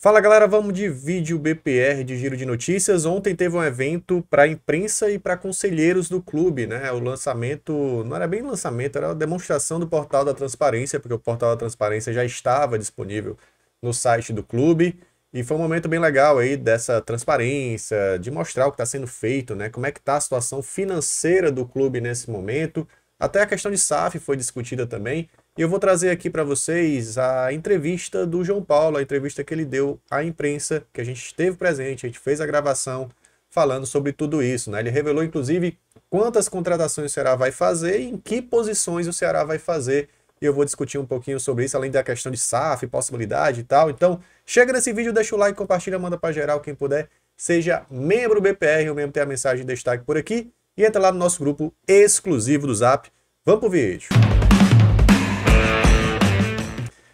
Fala galera, vamos de vídeo BPR de giro de notícias. Ontem teve um evento para imprensa e para conselheiros do clube, né? O lançamento, não era bem lançamento, era a demonstração do Portal da Transparência, porque o Portal da Transparência já estava disponível no site do clube. E foi um momento bem legal aí dessa transparência, de mostrar o que está sendo feito, né? Como é que está a situação financeira do clube nesse momento. Até a questão de SAF foi discutida também. E eu vou trazer aqui para vocês a entrevista do João Paulo, a entrevista que ele deu à imprensa, que a gente esteve presente, a gente fez a gravação falando sobre tudo isso, né? Ele revelou, inclusive, quantas contratações o Ceará vai fazer e em que posições o Ceará vai fazer. E eu vou discutir um pouquinho sobre isso, além da questão de SAF, possibilidade e tal. Então, chega nesse vídeo, deixa o like, compartilha, manda para geral, quem puder. Seja membro BPR, ou mesmo ter a mensagem de destaque por aqui. E entra lá no nosso grupo exclusivo do Zap. Vamos pro vídeo.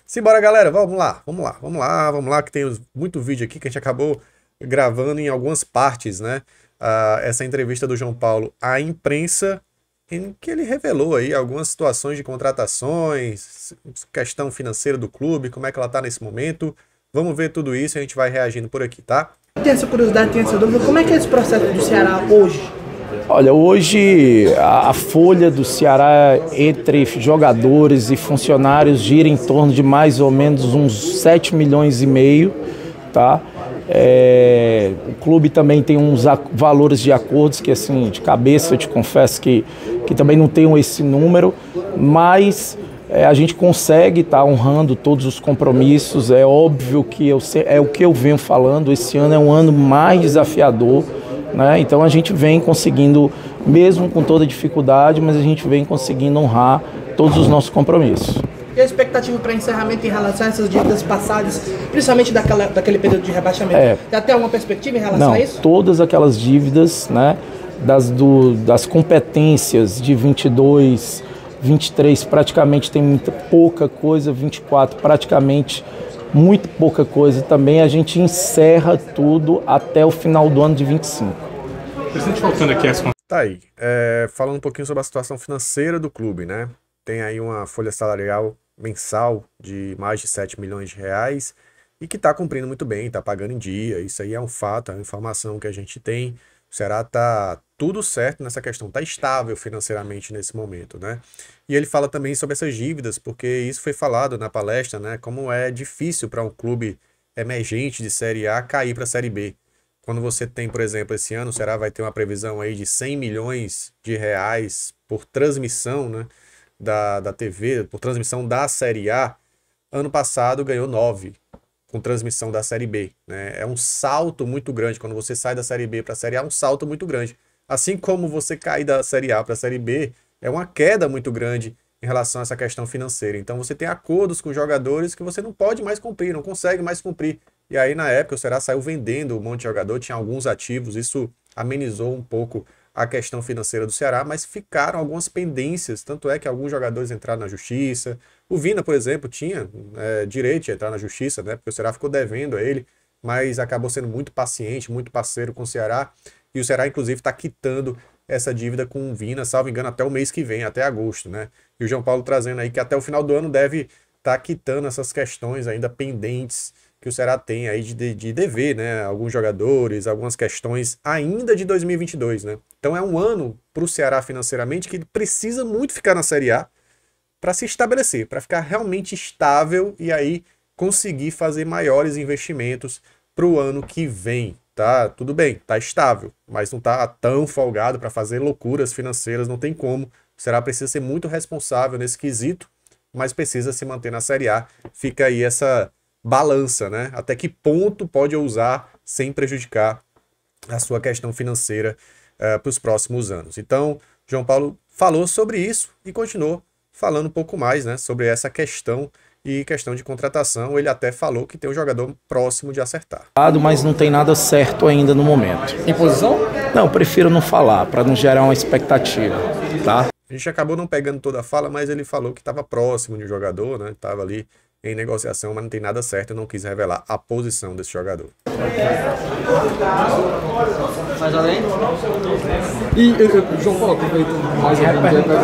Simbora, galera, vamos lá, que tem muito vídeo aqui que a gente acabou gravando em algumas partes, né? Essa entrevista do João Paulo à imprensa, em que ele revelou aí algumas situações de contratações, questão financeira do clube, como é que ela tá nesse momento. Vamos ver tudo isso e a gente vai reagindo por aqui, tá? Tem essa curiosidade, tem essa dúvida, como é que é esse processo do Ceará hoje? Olha, hoje a folha do Ceará entre jogadores e funcionários gira em torno de mais ou menos uns 7 milhões e meio, tá? O clube também tem uns valores de acordos que, assim, de cabeça eu te confesso que também não tenho esse número, mas a gente consegue estar honrando todos os compromissos. É óbvio que é o que eu venho falando, esse ano é um ano mais desafiador, né? Então a gente vem conseguindo, mesmo com toda dificuldade, mas a gente vem conseguindo honrar todos os nossos compromissos. E a expectativa para encerramento em relação a essas dívidas passadas, principalmente daquele período de rebaixamento? Tem até uma perspectiva em relação a isso? Todas aquelas dívidas, né, das competências de 22, 23 praticamente tem muita pouca coisa, 24 praticamente muito pouca coisa também, a gente encerra tudo até o final do ano de 25. Presidente, voltando aqui às... Tá aí, falando um pouquinho sobre a situação financeira do clube, né? Tem aí uma folha salarial mensal de mais de 7 milhões de reais e que tá cumprindo muito bem, tá pagando em dia, isso aí é um fato, é uma informação que a gente tem. O Ceará tá tudo certo nessa questão, tá estável financeiramente nesse momento, né? E ele fala também sobre essas dívidas, porque isso foi falado na palestra, né? Como é difícil para um clube emergente de Série A cair para a Série B. Quando você tem, por exemplo, esse ano o Ceará vai ter uma previsão aí de 100 milhões de reais por transmissão, né? Da TV, por transmissão da Série A. Ano passado ganhou 9 com transmissão da Série B, né? É um salto muito grande. Quando você sai da Série B para a Série A, é um salto muito grande. Assim como você cair da Série A para a Série B, é uma queda muito grande em relação a essa questão financeira. Então você tem acordos com jogadores que você não pode mais cumprir, não consegue mais cumprir. E aí na época o Ceará saiu vendendo um monte de jogador, tinha alguns ativos, isso amenizou um pouco a questão financeira do Ceará, mas ficaram algumas pendências, tanto é que alguns jogadores entraram na justiça. O Vina, por exemplo, tinha direito de entrar na justiça, né? Porque o Ceará ficou devendo a ele, mas acabou sendo muito paciente, muito parceiro com o Ceará. E o Ceará, inclusive, está quitando essa dívida com o Vina, salvo engano, até o mês que vem, até agosto, né? E o João Paulo trazendo aí que até o final do ano deve estar quitando essas questões ainda pendentes que o Ceará tem aí de dever, né? Alguns jogadores, algumas questões ainda de 2022, né? Então é um ano para o Ceará financeiramente que ele precisa muito ficar na Série A para se estabelecer, para ficar realmente estável e aí conseguir fazer maiores investimentos para o ano que vem. Tá, tudo bem, tá estável, mas não tá tão folgado para fazer loucuras financeiras, não tem como. O Ceará precisa ser muito responsável nesse quesito, mas precisa se manter na Série A. Fica aí essa balança, né? Até que ponto pode ousar sem prejudicar a sua questão financeira para os próximos anos. Então, João Paulo falou sobre isso e continuou falando um pouco mais, né, sobre essa questão e questão de contratação. Ele até falou que tem um jogador próximo de acertar. Mas não tem nada certo ainda no momento. Em posição? Não, prefiro não falar, para não gerar uma expectativa, tá? A gente acabou não pegando toda a fala, mas ele falou que estava próximo de um jogador, né? Estava ali em negociação, mas não tem nada certo e não quis revelar a posição desse jogador. Mais além? E João Paulo, aproveitando mais algum tempo para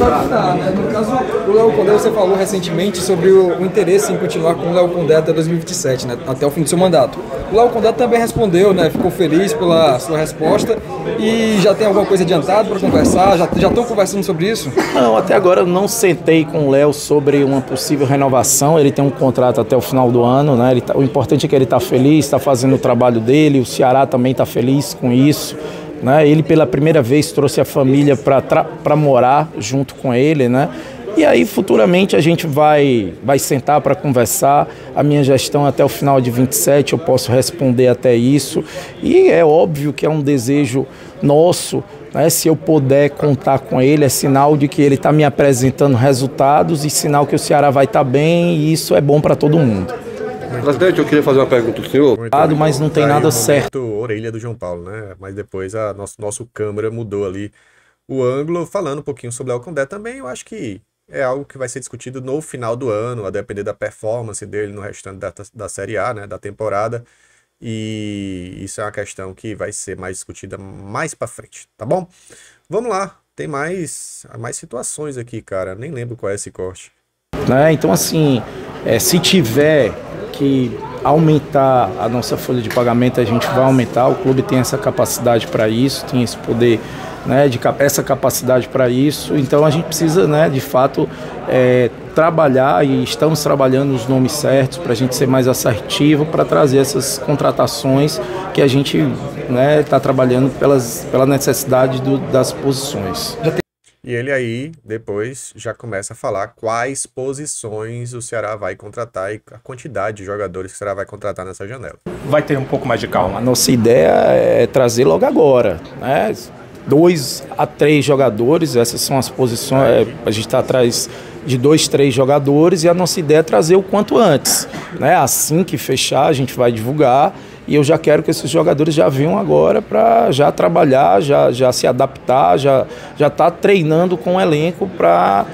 perguntar, né? No caso, o Léo Condé, você falou recentemente sobre o interesse em continuar com o Léo Condé até 2027, né? Até o fim do seu mandato. O Léo Condé também respondeu, né? Ficou feliz pela sua resposta e já tem alguma coisa adiantada para conversar? Já estão conversando sobre isso? Não, até agora eu não sentei com o Léo sobre uma possível renovação. Ele tem um contrato até o final do ano, né? O importante é que ele está feliz, está fazendo o trabalho dele, o Ceará também está feliz com isso, né? Ele pela primeira vez trouxe a família para morar junto com ele, né? E aí futuramente a gente vai sentar para conversar. A minha gestão até o final de 27 eu posso responder até isso, e é óbvio que é um desejo nosso, né? Se eu puder contar com ele, é sinal de que ele está me apresentando resultados e sinal que o Ceará vai estar bem, e isso é bom para todo mundo. Presidente, eu queria fazer uma pergunta ao senhor. Mas não tem nada certo. Orelha do João Paulo, né? Mas depois a nosso câmera mudou ali o ângulo, falando um pouquinho sobre o Léo Condé também. Eu acho que é algo que vai ser discutido no final do ano, a depender da performance dele no restante da Série A, né? Da temporada. E isso é uma questão que vai ser mais discutida mais pra frente, tá bom? Vamos lá, tem mais situações aqui, cara. Nem lembro qual é esse corte. Então, assim, se tiver que aumentar a nossa folha de pagamento, a gente vai aumentar. O clube tem essa capacidade para isso, tem esse poder, né, essa capacidade para isso. Então a gente precisa, né, de fato, trabalhar, e estamos trabalhando os nomes certos para a gente ser mais assertivo, para trazer essas contratações que a gente está trabalhando pela necessidade das posições. E ele aí, depois, já começa a falar quais posições o Ceará vai contratar e a quantidade de jogadores que o Ceará vai contratar nessa janela. Vai ter um pouco mais de calma. A nossa ideia é trazer logo agora, né? 2 a 3 jogadores, essas são as posições, a gente está atrás de 2, 3 jogadores, e a nossa ideia é trazer o quanto antes, né? Assim que fechar, a gente vai divulgar. E eu já quero que esses jogadores já venham agora para já trabalhar, já se adaptar, já tá treinando com o elenco para,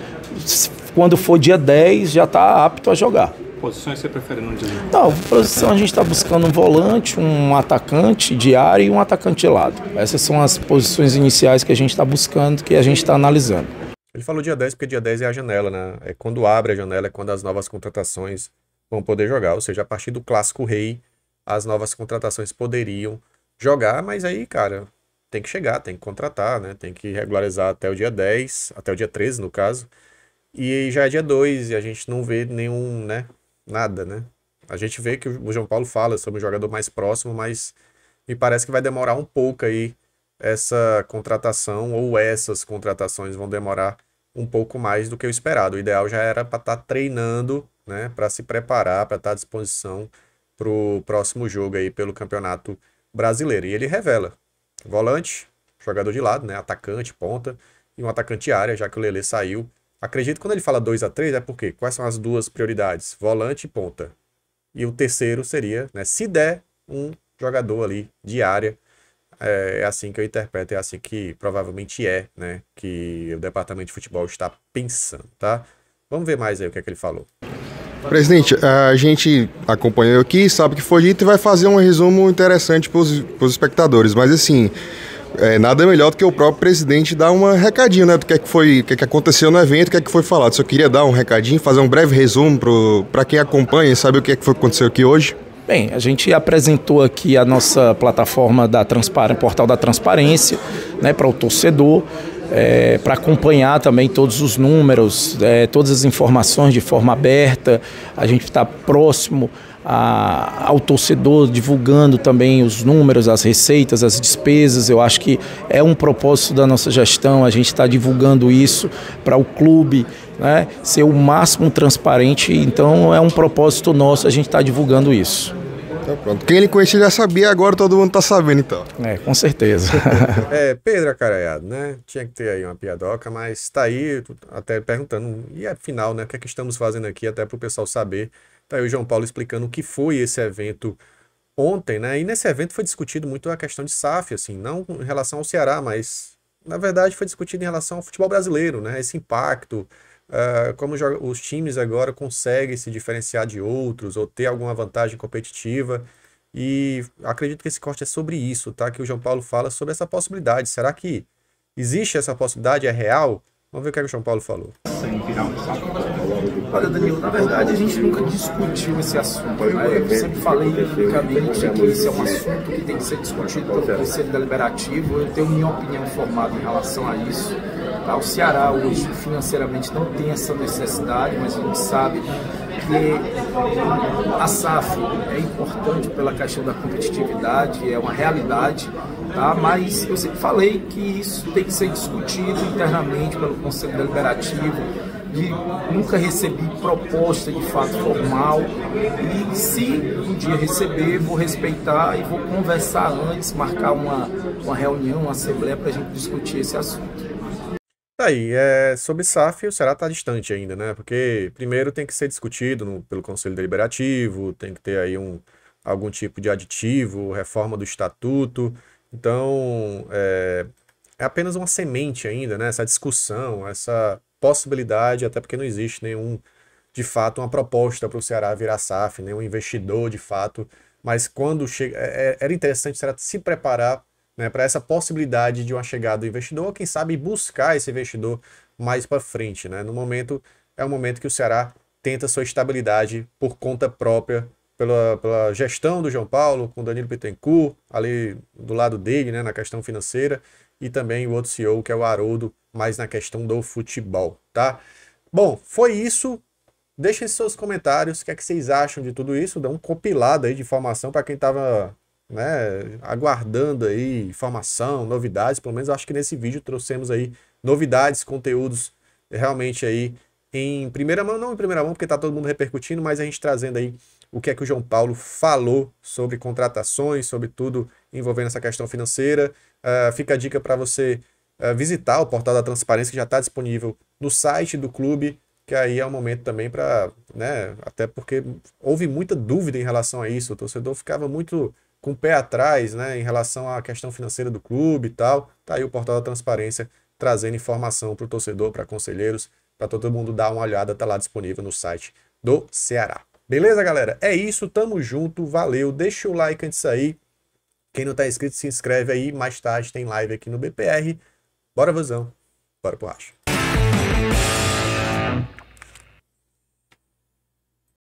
quando for dia 10, já tá apto a jogar. Posições você prefere não dizer? Não, posição a gente está buscando um volante, um atacante de área e um atacante de lado. Essas são as posições iniciais que a gente está buscando, que a gente está analisando. Ele falou dia 10 porque dia 10 é a janela, né? É quando abre a janela, é quando as novas contratações vão poder jogar. Ou seja, a partir do Clássico Rei, as novas contratações poderiam jogar, mas aí, cara, tem que chegar, tem que contratar, né? Tem que regularizar até o dia 10, até o dia 13, no caso. E já é dia 2 e a gente não vê nenhum, né? Nada, né? A gente vê que o João Paulo fala sobre um jogador mais próximo, mas me parece que vai demorar um pouco aí essa contratação, ou essas contratações vão demorar um pouco mais do que o esperado. O ideal já era para estar treinando, né? Para se preparar, para estar à disposição para o próximo jogo aí pelo Campeonato Brasileiro. E ele revela volante, jogador de lado, né, atacante, ponta, e um atacante de área, já que o Lelê saiu. Acredito que quando ele fala 2 a 3 é porque quais são as duas prioridades? Volante e ponta. E o terceiro seria, né, se der, um jogador ali de área. É assim que eu interpreto, é assim que provavelmente né, que o departamento de futebol está pensando, tá? Vamos ver mais aí o que é que ele falou. Presidente, a gente acompanhou aqui, sabe que foi dito, e vai fazer um resumo interessante para os espectadores, mas assim, nada melhor do que o próprio presidente dar um recadinho, né, do que que aconteceu no evento, o que é que foi falado. Só queria dar um recadinho, fazer um breve resumo para quem acompanha e sabe o que é que foi que aconteceu aqui hoje. Bem, a gente apresentou aqui a nossa plataforma Portal da Transparência, né, para o torcedor, para acompanhar também todos os números, todas as informações de forma aberta. A gente está próximo ao torcedor, divulgando também os números, as receitas, as despesas. Eu acho que é um propósito da nossa gestão, a gente está divulgando isso para o clube, né, ser o máximo transparente. Então é um propósito nosso, a gente está divulgando isso. Então, pronto. Quem ele conhecia já sabia, agora todo mundo está sabendo, então. Com certeza. Pedro Acaraiado, né? Tinha que ter aí uma piadoca, mas tá aí até perguntando, e afinal, né? O que é que estamos fazendo aqui, até para o pessoal saber. Tá aí o João Paulo explicando o que foi esse evento ontem, né? E nesse evento foi discutido muito a questão de SAF, assim, não em relação ao Ceará, mas na verdade foi discutido em relação ao futebol brasileiro, né? Esse impacto como os times agora conseguem se diferenciar de outros ou ter alguma vantagem competitiva. E acredito que esse corte é sobre isso, tá? Que o João Paulo fala sobre essa possibilidade. Será que existe essa possibilidade? É real? Vamos ver o que o João Paulo falou. Olha, Danilo, na verdade a gente nunca discutiu esse assunto, né? Eu sempre falei publicamente que esse é um assunto que tem que ser discutido pelo Conselho Deliberativo. Eu tenho minha opinião formada em relação a isso. Tá? O Ceará hoje financeiramente não tem essa necessidade, mas a gente sabe que a SAF é importante pela questão da competitividade, é uma realidade, tá? Mas eu sempre falei que isso tem que ser discutido internamente pelo Conselho Deliberativo, e nunca recebi proposta de fato formal, e se um dia receber, vou respeitar e vou conversar antes, marcar uma reunião, uma assembleia para a gente discutir esse assunto. Aí, sobre SAF, o Ceará está distante ainda, né? Porque primeiro tem que ser discutido pelo Conselho Deliberativo, tem que ter aí algum tipo de aditivo, reforma do estatuto. Então, é apenas uma semente ainda, né? Essa discussão, essa possibilidade, até porque não existe de fato, uma proposta para o Ceará virar SAF, nenhum investidor de fato. Mas quando chega, era interessante o Ceará se preparar, né, para essa possibilidade de uma chegada do investidor, quem sabe buscar esse investidor mais para frente, né? No momento, é um momento que o Ceará tenta sua estabilidade por conta própria, pela gestão do João Paulo, com o Danilo Bittencourt, ali do lado dele, né, na questão financeira, e também o outro CEO, que é o Haroldo, mais na questão do futebol, tá? Bom, foi isso. Deixem seus comentários, o que é que vocês acham de tudo isso, dá um compilado aí de informação para quem estava, né, aguardando aí informação, novidades. Pelo menos eu acho que nesse vídeo trouxemos aí novidades, conteúdos realmente aí em primeira mão, não em primeira mão porque tá todo mundo repercutindo, mas a gente trazendo aí o que é que o João Paulo falou sobre contratações, sobre tudo envolvendo essa questão financeira. Fica a dica para você visitar o portal da transparência, que já está disponível no site do clube, que aí é um momento também para, né, até porque houve muita dúvida em relação a isso, o torcedor ficava muito com o pé atrás, né, em relação à questão financeira do clube e tal. Tá aí o portal da transparência trazendo informação para o torcedor, para conselheiros, para todo mundo dar uma olhada, tá lá disponível no site do Ceará. Beleza, galera? É isso, tamo junto, valeu, deixa o like antes de sair. Quem não tá inscrito, se inscreve aí, mais tarde tem live aqui no BPR. Bora, Vozão, bora pro racha.